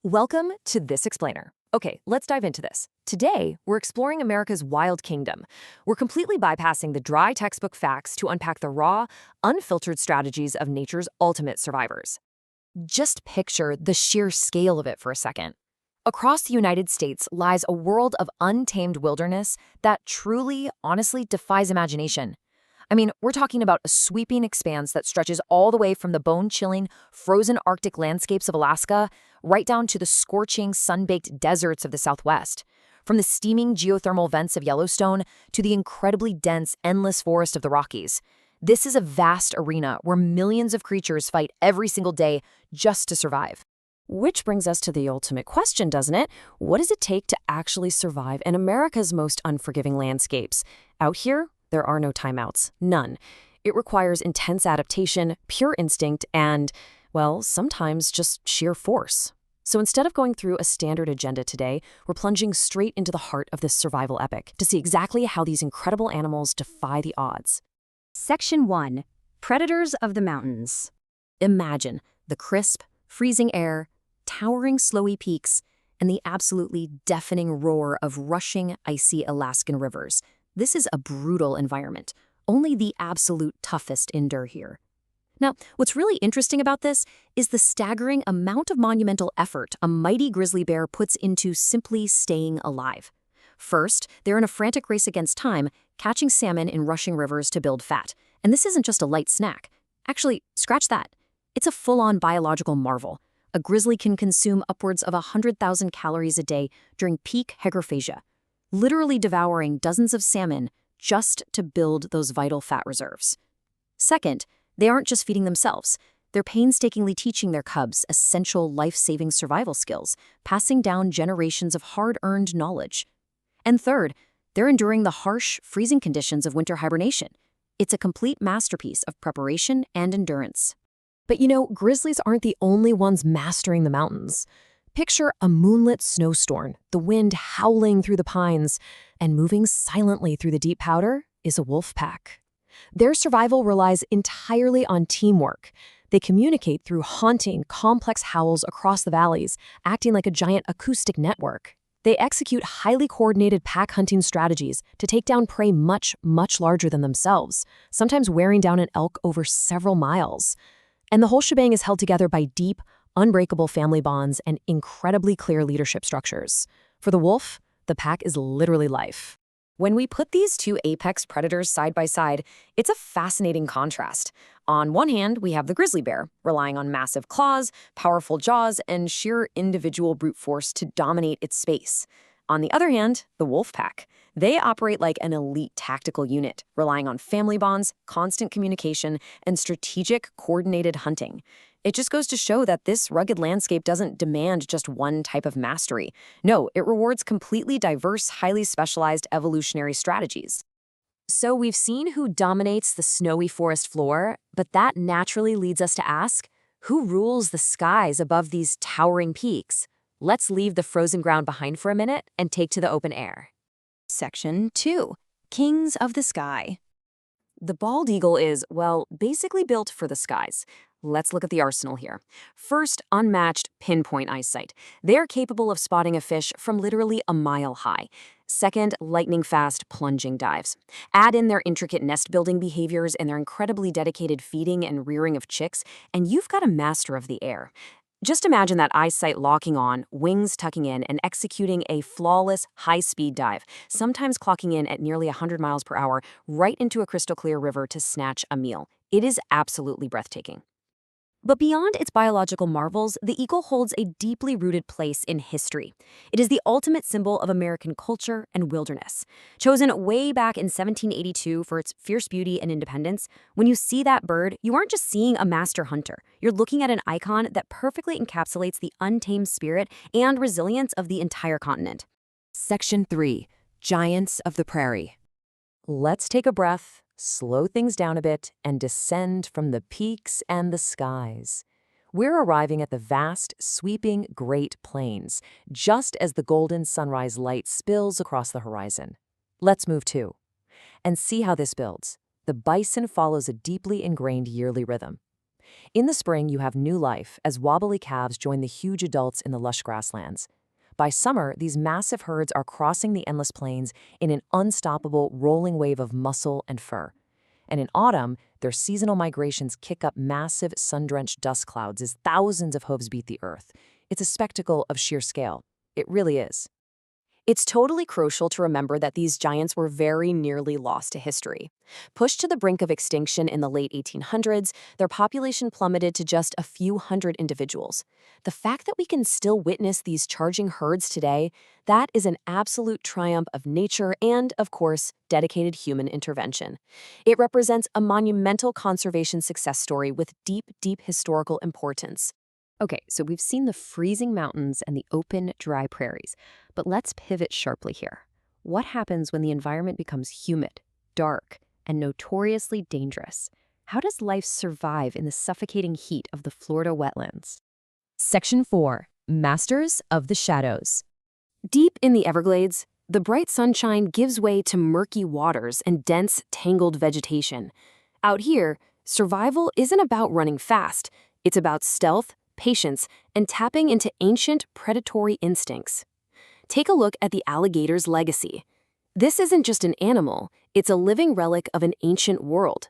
Welcome to This Explainer. Okay, let's dive into this. Today, we're exploring America's wild kingdom. We're completely bypassing the dry textbook facts to unpack the raw, unfiltered strategies of nature's ultimate survivors. Just picture the sheer scale of it for a second. Across the United States lies a world of untamed wilderness that truly, honestly defies imagination. I mean, we're talking about a sweeping expanse that stretches all the way from the bone-chilling, frozen Arctic landscapes of Alaska right down to the scorching, sun-baked deserts of the Southwest. From the steaming geothermal vents of Yellowstone to the incredibly dense, endless forest of the Rockies. This is a vast arena where millions of creatures fight every single day just to survive. Which brings us to the ultimate question, doesn't it? What does it take to actually survive in America's most unforgiving landscapes? Out here, there are no timeouts. None. It requires intense adaptation, pure instinct, and, well, sometimes just sheer force. So instead of going through a standard agenda today, we're plunging straight into the heart of this survival epic to see exactly how these incredible animals defy the odds. Section 1. Predators of the Mountains. Imagine the crisp, freezing air, towering snowy peaks, and the absolutely deafening roar of rushing, icy Alaskan rivers. This is a brutal environment. Only the absolute toughest endure here. Now, what's really interesting about this is the staggering amount of monumental effort a mighty grizzly bear puts into simply staying alive. First, they're in a frantic race against time, catching salmon in rushing rivers to build fat. And this isn't just a light snack. Actually, scratch that. It's a full-on biological marvel. A grizzly can consume upwards of 100,000 calories a day during peak hyperphagia, literally devouring dozens of salmon just to build those vital fat reserves. Second, they aren't just feeding themselves. They're painstakingly teaching their cubs essential life-saving survival skills, passing down generations of hard-earned knowledge. And third, they're enduring the harsh, freezing conditions of winter hibernation. It's a complete masterpiece of preparation and endurance. But you know, grizzlies aren't the only ones mastering the mountains. Picture a moonlit snowstorm, the wind howling through the pines, and moving silently through the deep powder is a wolf pack. Their survival relies entirely on teamwork. They communicate through haunting, complex howls across the valleys, acting like a giant acoustic network. They execute highly coordinated pack hunting strategies to take down prey much, much larger than themselves, sometimes wearing down an elk over several miles. And the whole shebang is held together by deep, unbreakable family bonds and incredibly clear leadership structures. For the wolf, the pack is literally life. When we put these two apex predators side by side, it's a fascinating contrast. On one hand, we have the grizzly bear, relying on massive claws, powerful jaws, and sheer individual brute force to dominate its space. On the other hand, the wolf pack. They operate like an elite tactical unit, relying on family bonds, constant communication, and strategic, coordinated hunting. It just goes to show that this rugged landscape doesn't demand just one type of mastery. No, it rewards completely diverse, highly specialized evolutionary strategies. So we've seen who dominates the snowy forest floor, but that naturally leads us to ask, who rules the skies above these towering peaks? Let's leave the frozen ground behind for a minute and take to the open air. Section 2. Kings of the Sky. The bald eagle is, well, basically built for the skies. Let's look at the arsenal here. First, unmatched pinpoint eyesight. They're capable of spotting a fish from literally a mile high. Second, lightning-fast plunging dives. Add in their intricate nest-building behaviors and their incredibly dedicated feeding and rearing of chicks, and you've got a master of the air. Just imagine that eyesight locking on, wings tucking in, and executing a flawless, high-speed dive, sometimes clocking in at nearly 100 miles per hour, right into a crystal-clear river to snatch a meal. It is absolutely breathtaking. But beyond its biological marvels, the eagle holds a deeply rooted place in history. It is the ultimate symbol of American culture and wilderness. Chosen way back in 1782 for its fierce beauty and independence, when you see that bird, you aren't just seeing a master hunter. You're looking at an icon that perfectly encapsulates the untamed spirit and resilience of the entire continent. Section 3. Giants of the Prairie. Let's take a breath, slow things down a bit, and descend from the peaks and the skies. We're arriving at the vast, sweeping Great Plains, just as the golden sunrise light spills across the horizon. Let's move to and see how this builds. The bison follows a deeply ingrained yearly rhythm. In the spring, you have new life as wobbly calves join the huge adults in the lush grasslands. By summer, these massive herds are crossing the endless plains in an unstoppable rolling wave of muscle and fur. And in autumn, their seasonal migrations kick up massive sun-drenched dust clouds as thousands of hooves beat the earth. It's a spectacle of sheer scale. It really is. It's totally crucial to remember that these giants were very nearly lost to history. Pushed to the brink of extinction in the late 1800s, their population plummeted to just a few hundred individuals. The fact that we can still witness these charging herds today, that is an absolute triumph of nature and, of course, dedicated human intervention. It represents a monumental conservation success story with deep, deep historical importance. Okay, so we've seen the freezing mountains and the open, dry prairies, but let's pivot sharply here. What happens when the environment becomes humid, dark, and notoriously dangerous? How does life survive in the suffocating heat of the Florida wetlands? Section 4. Masters of the Shadows. Deep in the Everglades, the bright sunshine gives way to murky waters and dense, tangled vegetation. Out here, survival isn't about running fast. It's about stealth, patience, and tapping into ancient predatory instincts. Take a look at the alligator's legacy. This isn't just an animal, it's a living relic of an ancient world.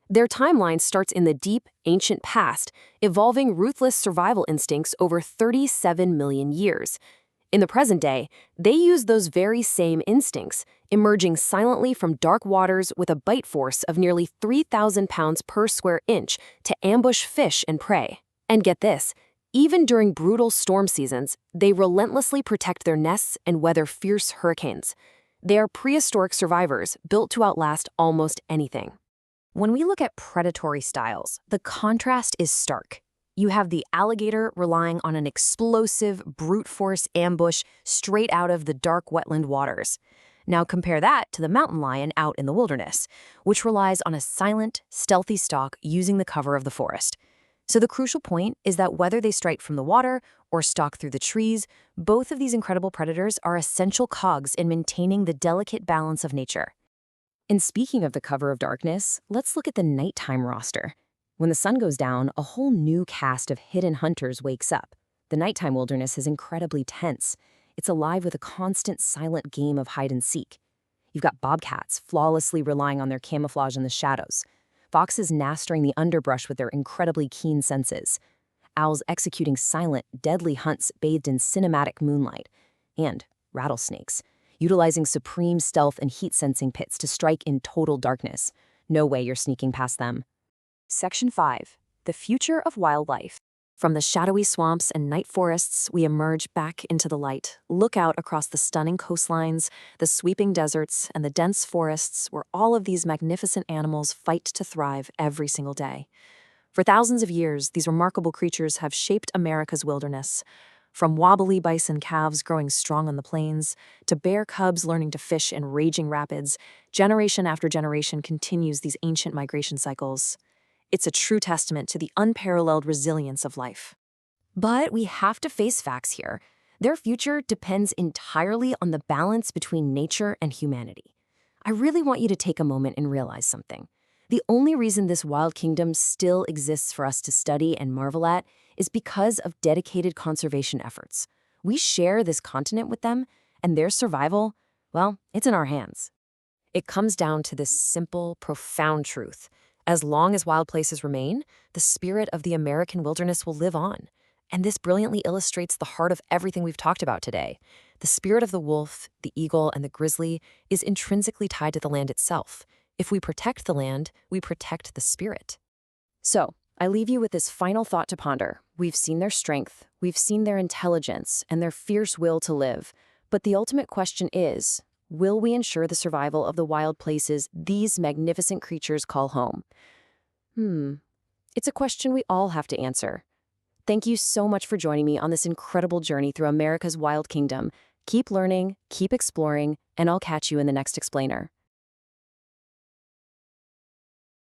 Their timeline starts in the deep, ancient past, evolving ruthless survival instincts over 37 million years. In the present day, they use those very same instincts, emerging silently from dark waters with a bite force of nearly 3,000 pounds per square inch to ambush fish and prey. And get this, even during brutal storm seasons, they relentlessly protect their nests and weather fierce hurricanes. They are prehistoric survivors built to outlast almost anything. When we look at predatory styles, the contrast is stark. You have the alligator relying on an explosive, brute force ambush straight out of the dark wetland waters. Now compare that to the mountain lion out in the wilderness, which relies on a silent, stealthy stalk using the cover of the forest. So the crucial point is that whether they strike from the water or stalk through the trees, both of these incredible predators are essential cogs in maintaining the delicate balance of nature. And speaking of the cover of darkness, let's look at the nighttime roster. When the sun goes down, a whole new cast of hidden hunters wakes up. The nighttime wilderness is incredibly tense. It's alive with a constant silent game of hide and seek. You've got bobcats flawlessly relying on their camouflage in the shadows, foxes mastering the underbrush with their incredibly keen senses, owls executing silent, deadly hunts bathed in cinematic moonlight, and rattlesnakes, utilizing supreme stealth and heat-sensing pits to strike in total darkness. No way you're sneaking past them. Section 5. The Future of Wildlife. From the shadowy swamps and night forests, we emerge back into the light, look out across the stunning coastlines, the sweeping deserts, and the dense forests where all of these magnificent animals fight to thrive every single day. For thousands of years, these remarkable creatures have shaped America's wilderness. From wobbly bison calves growing strong on the plains, to bear cubs learning to fish in raging rapids, generation after generation continues these ancient migration cycles. It's a true testament to the unparalleled resilience of life. But we have to face facts here. Their future depends entirely on the balance between nature and humanity. I really want you to take a moment and realize something. The only reason this wild kingdom still exists for us to study and marvel at is because of dedicated conservation efforts. We share this continent with them, and their survival, well, it's in our hands. It comes down to this simple, profound truth. As long as wild places remain, the spirit of the American wilderness will live on. And this brilliantly illustrates the heart of everything we've talked about today. The spirit of the wolf, the eagle, and the grizzly is intrinsically tied to the land itself. If we protect the land, we protect the spirit. So, I leave you with this final thought to ponder. We've seen their strength, we've seen their intelligence, and their fierce will to live. But the ultimate question is, will we ensure the survival of the wild places these magnificent creatures call home? It's a question we all have to answer. Thank you so much for joining me on this incredible journey through America's wild kingdom. Keep learning, keep exploring, and I'll catch you in the next explainer.